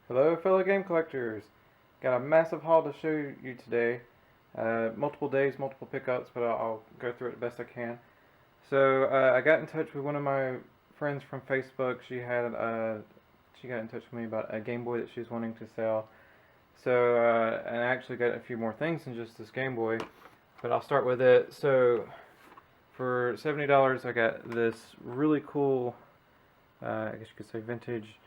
Hello fellow game collectors! Got a massive haul to show you today. Multiple days, multiple pickups, but I'll go through it the best I can. So I got in touch with one of my friends from Facebook. She got in touch with me about a Game Boy that she's wanting to sell. So and I actually got a few more things than just this Game Boy, but I'll start with it. So for $70 I got this really cool, I guess you could say vintage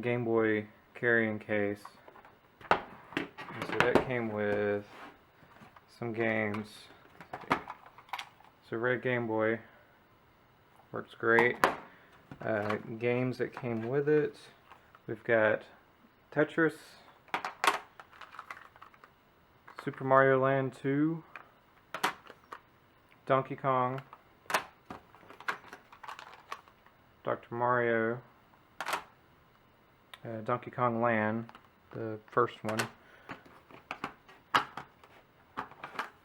Game Boy carrying case. And so that came with some games. So red Game Boy works great. Games that came with it. We've got Tetris, Super Mario Land 2, Donkey Kong, Dr. Mario, Donkey Kong Land, the first one,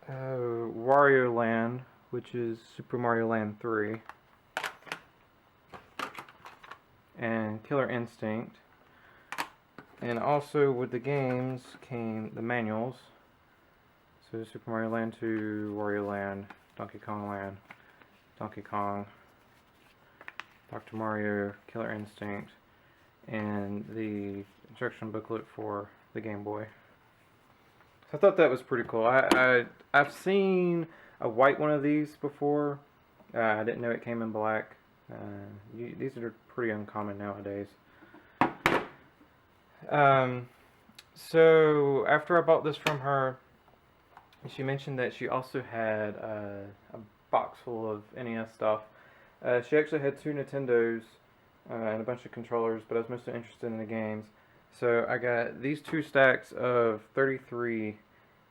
Wario Land, which is Super Mario Land 3, and Killer Instinct. And also with the games came the manuals. So Super Mario Land 2, Wario Land, Donkey Kong Land, Donkey Kong, Dr. Mario, Killer Instinct, and the instruction booklet for the Game Boy. So I thought that was pretty cool. I've seen a white one of these before. I didn't know it came in black. These are pretty uncommon nowadays. So after I bought this from her, she mentioned that she also had a box full of NES stuff. She actually had two Nintendos and a bunch of controllers, but I was mostly interested in the games. So I got these two stacks of 33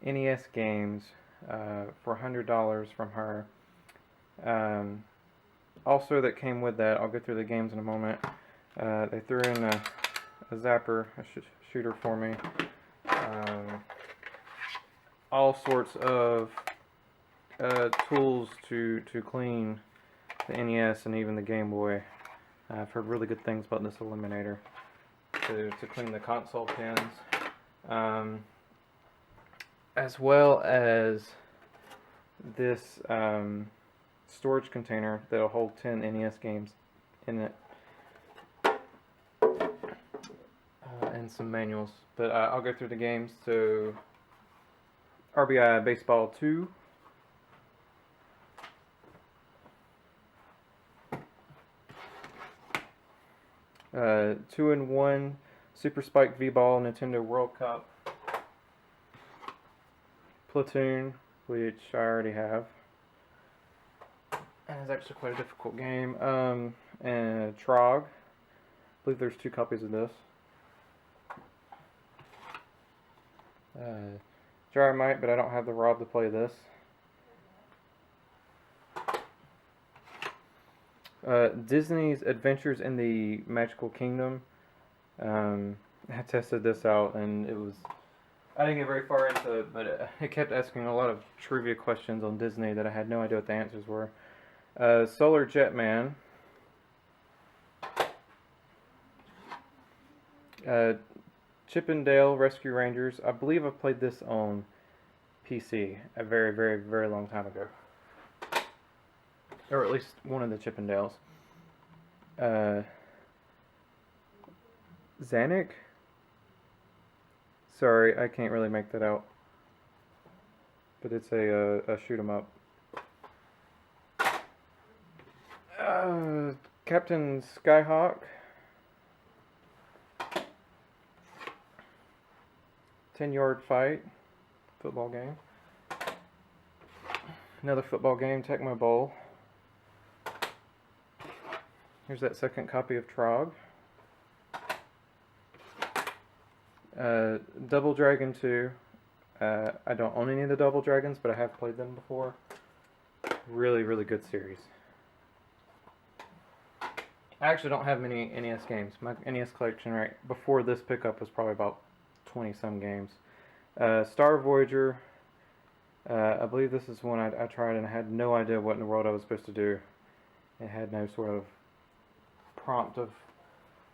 NES games for $100 from her. Also that came with that, I'll go through the games in a moment. They threw in a zapper, a shooter for me. All sorts of tools to clean the NES and even the Game Boy. I've heard really good things about this eliminator to clean the console pins, as well as this storage container that'll hold 10 NES games in it, and some manuals. But I'll go through the games. So RBI Baseball 2, uh, 2-in-1 Super Spike V-Ball Nintendo World Cup, Platoon, which I already have, and it's actually quite a difficult game, and Trog. I believe there's two copies of this. Gyromite, but I don't have the Rob to play this. Disney's Adventures in the Magical Kingdom. I tested this out, and I didn't get very far into it, but it kept asking a lot of trivia questions on Disney that I had no idea what the answers were. Solar Jetman. Chip and Dale Rescue Rangers. I believe I played this on PC a very, very, very long time ago. Or at least one of the Chip and Dales. Zanuck? Sorry, I can't really make that out. But it's a shoot 'em up. Captain Skyhawk. 10-yard fight. Football game. Another football game, Tecmo Bowl. Here's that second copy of Trog. Double Dragon 2. I don't own any of the Double Dragons, but I have played them before. Really, really good series. I actually don't have many NES games. My NES collection right before this pickup was probably about 20-some games. Star Voyager. I believe this is one I tried, and I had no idea what in the world I was supposed to do. It had no sort of prompt of,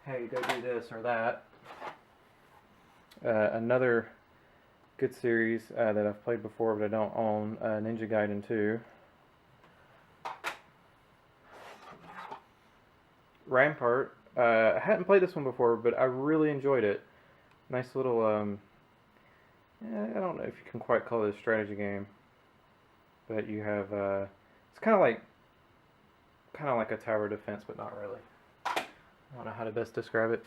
hey, go do this or that. Another good series that I've played before but I don't own, Ninja Gaiden 2. Rampart. I hadn't played this one before, but I really enjoyed it. Nice little, I don't know if you can quite call it a strategy game, but you have, it's kind of like a tower defense, but not really. I don't know how to best describe it.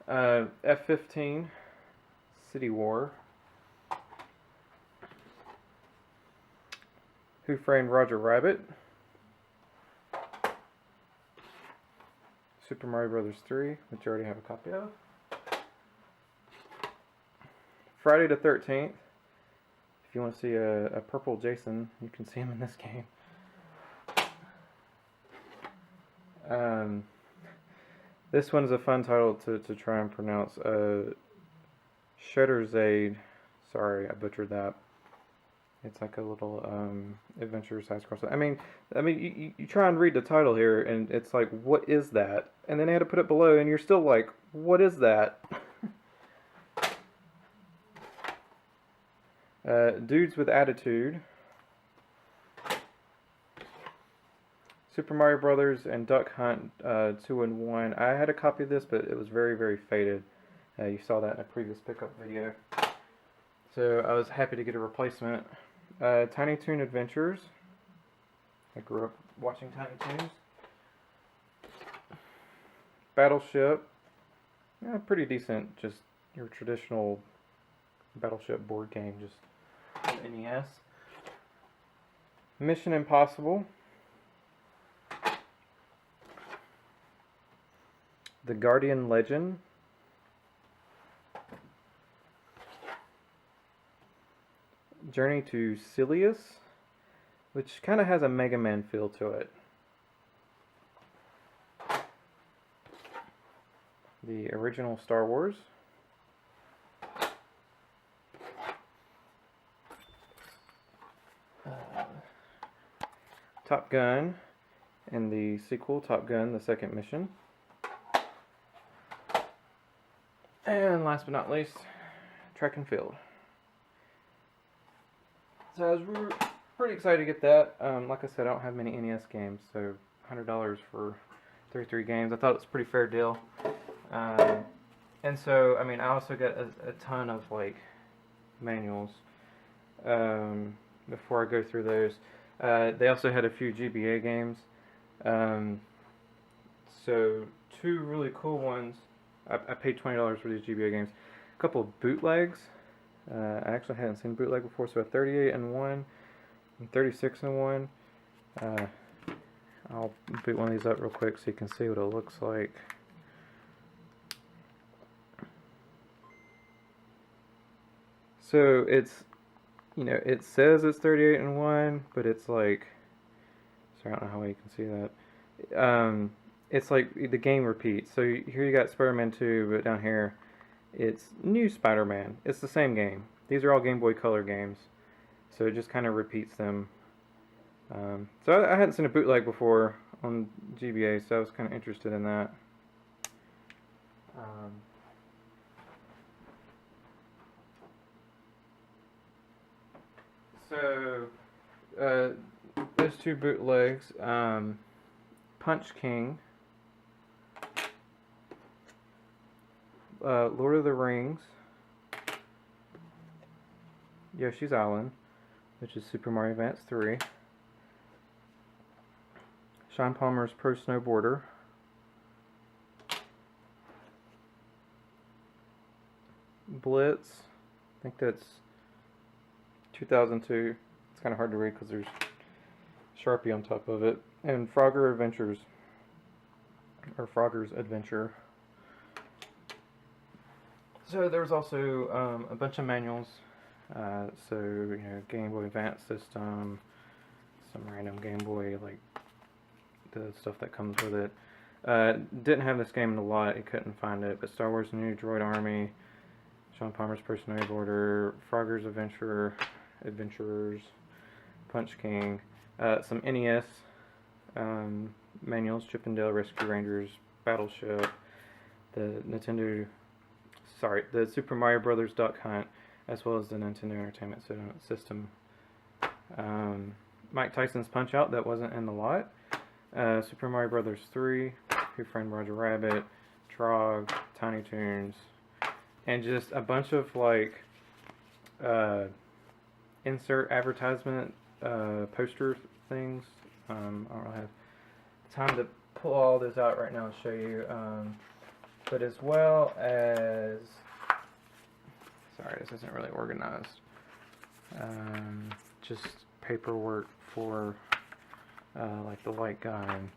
F-15, City War. Who Framed Roger Rabbit? Super Mario Bros. 3, which you already have a copy of. Friday the 13th. If you want to see a purple Jason, you can see him in this game. This one's a fun title to try and pronounce. Shredder's. Sorry, I butchered that. It's like a little adventure side scroll. I mean, you try and read the title here, and it's like, what is that? And then they had to put it below, and you're still like, what is that? Dudes with Attitude. Super Mario Brothers and Duck Hunt 2 in 1. I had a copy of this, but it was very, very faded. You saw that in a previous pickup video. So I was happy to get a replacement. Tiny Toon Adventures. I grew up watching Tiny Toons. Battleship. Yeah, pretty decent. Just your traditional Battleship board game, just NES. Mission Impossible. The Guardian Legend. Journey to Silius, which kind of has a Mega Man feel to it. The original Star Wars. Top Gun, and the sequel, Top Gun, the second mission. And last but not least, Track and Field. So I was pretty excited to get that. Like I said, I don't have many NES games, so $100 for 33 games. I thought it was a pretty fair deal. And so, I mean, I also got a ton of, like, manuals before I go through those. They also had a few GBA games. So, two really cool ones. I paid $20 for these GBA games. A couple of bootlegs. I actually hadn't seen bootleg before, so a 38 in 1 and 36 in 1. I'll boot one of these up real quick so you can see what it looks like. So it's, you know, it says it's 38 in 1, but it's like, sorry, I don't know how well you can see that. It's like the game repeats. So here you got Spider-Man 2, but down here it's New Spider-Man. It's the same game. These are all Game Boy Color games, so it just kind of repeats them. So I hadn't seen a bootleg before on GBA, so I was kind of interested in that. So those two bootlegs, Punch King, Lord of the Rings, Yoshi's Island, which is Super Mario Advance 3, Sean Palmer's Pro Snowboarder, Blitz, I think that's 2002. It's kind of hard to read because there's Sharpie on top of it, and Frogger Adventures, or Frogger's Adventure. So there was also a bunch of manuals. So, you know, Game Boy Advance System, some random Game Boy, like the stuff that comes with it. Didn't have this game in the lot, you couldn't find it, but Star Wars New Droid Army, Sean Palmer's Pro Snowboarder, Frogger's Adventurers, Punch King, some NES manuals, Chip and Dale Rescue Rangers, Battleship, the Nintendo sorry, the Super Mario Brothers Duck Hunt, as well as the Nintendo Entertainment System. Mike Tyson's Punch Out, that wasn't in the lot. Super Mario Brothers 3, Who Framed Roger Rabbit, Trog, Tiny Toons, and just a bunch of like insert advertisement poster things. I don't really have time to pull all this out right now and show you, but as well as, sorry, this isn't really organized, just paperwork for like the light gun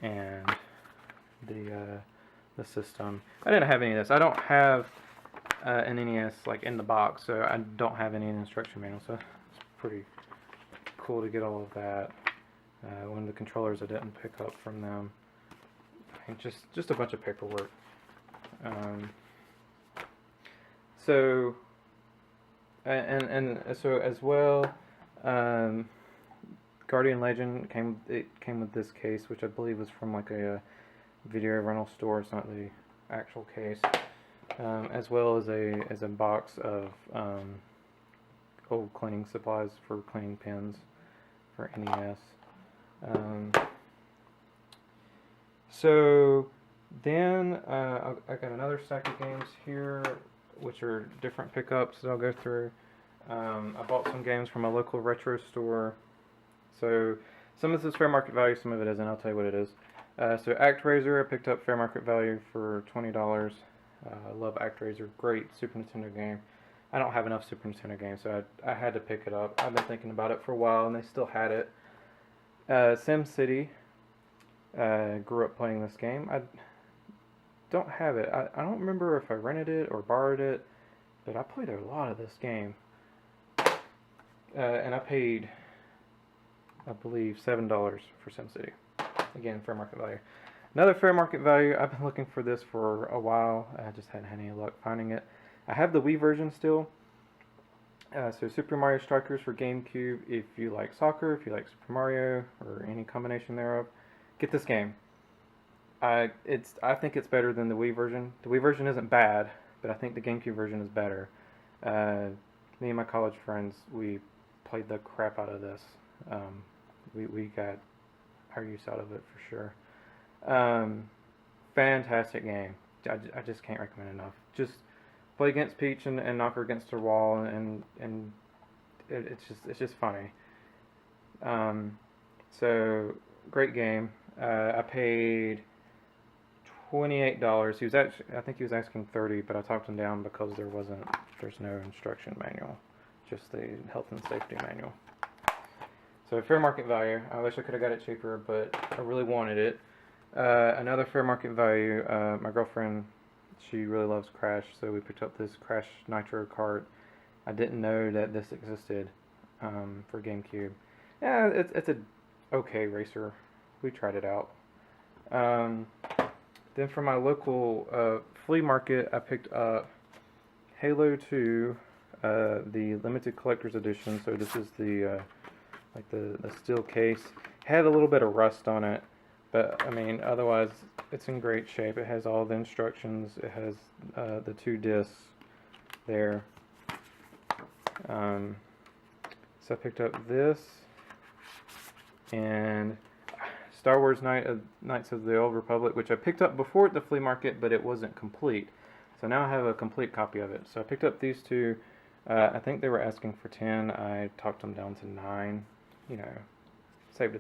and the system. I didn't have any of this. I don't have an NES like in the box, so I don't have any instruction manual, so it's pretty cool to get all of that. One of the controllers I didn't pick up from them, and just a bunch of paperwork. So as well, Guardian Legend came with this case, which I believe was from like a video rental store. It's not the actual case. As well as a box of old cleaning supplies for cleaning pens for NES. So then I got another stack of games here, which are different pickups that I'll go through. I bought some games from a local retro store. So some of this is fair market value, some of it isn't. I'll tell you what it is. So ActRaiser, I picked up fair market value for $20. I love ActRaiser, great Super Nintendo game. I don't have enough Super Nintendo games, so I had to pick it up. I've been thinking about it for a while, and they still had it. SimCity, grew up playing this game. I don't have it. I don't remember if I rented it or borrowed it, but I played a lot of this game. And I paid, I believe, $7 for SimCity. Again, fair market value. Another fair market value, I've been looking for this for a while. I just hadn't had any luck finding it. I have the Wii version still. So Super Mario Strikers for GameCube. If you like soccer, if you like Super Mario, or any combination thereof, get this game. I think it's better than the Wii version. The Wii version isn't bad, but I think the GameCube version is better. Me and my college friends, we played the crap out of this. We got our use out of it for sure. Fantastic game. I just can't recommend enough. Just play against Peach and knock her against her wall, and it's just funny. So great game. I paid $28. I think he was asking $30, but I talked him down because there's no instruction manual, just the health and safety manual. So fair market value. I wish I could have got it cheaper, but I really wanted it. Another fair market value. My girlfriend, she really loves Crash, so we picked up this Crash Nitro kart. I didn't know that this existed for GameCube. Yeah, it's a okay racer. We tried it out. Then from my local flea market, I picked up Halo 2, the limited collector's edition. So this is the the steel case. Had a little bit of rust on it, but I mean otherwise it's in great shape. It has all the instructions. It has the 2 discs there. So I picked up this and Star Wars Knights of the Old Republic, which I picked up before at the flea market, but it wasn't complete. So now I have a complete copy of it. So I picked up these 2. I think they were asking for 10. I talked them down to 9. You know, saved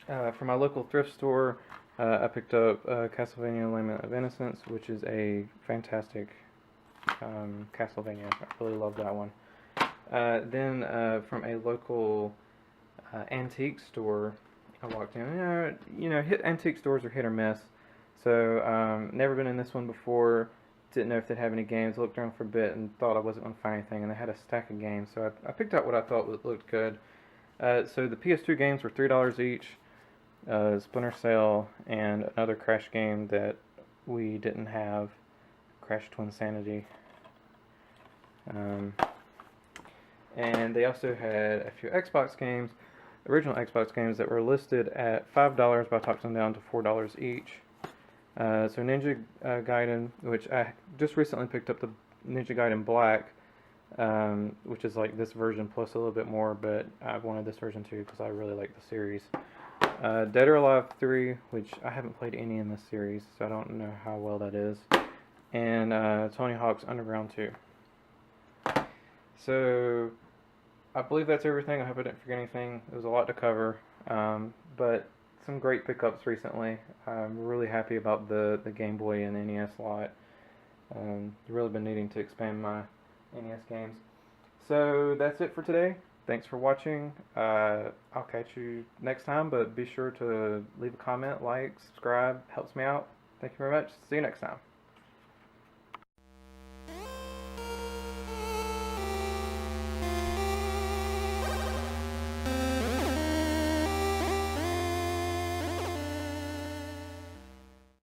$1. From my local thrift store, I picked up Castlevania Lament of Innocence, which is a fantastic Castlevania. I really love that one. Then from a local antique store, I walked in. Antique stores are hit or miss. So never been in this one before. Didn't know if they'd have any games. Looked around for a bit and thought I wasn't going to find anything. And they had a stack of games, so I picked out what I thought looked good. So the PS2 games were $3 each. Splinter Cell and another Crash game that we didn't have, Crash Twinsanity. And they also had a few Xbox games, original Xbox games that were listed at $5, but I talked them down to $4 each. So Ninja Gaiden, which I just recently picked up the Ninja Gaiden Black, which is like this version plus a little bit more, but I wanted this version too because I really like the series. Dead or Alive 3, which I haven't played any in this series, so I don't know how well that is. And Tony Hawk's Underground 2. So I believe that's everything. I hope I didn't forget anything. It was a lot to cover, but some great pickups recently. I'm really happy about the Game Boy and NES lot. Really been needing to expand my NES games. So that's it for today. Thanks for watching. I'll catch you next time, but be sure to leave a comment, like, subscribe. Helps me out. Thank you very much. See you next time.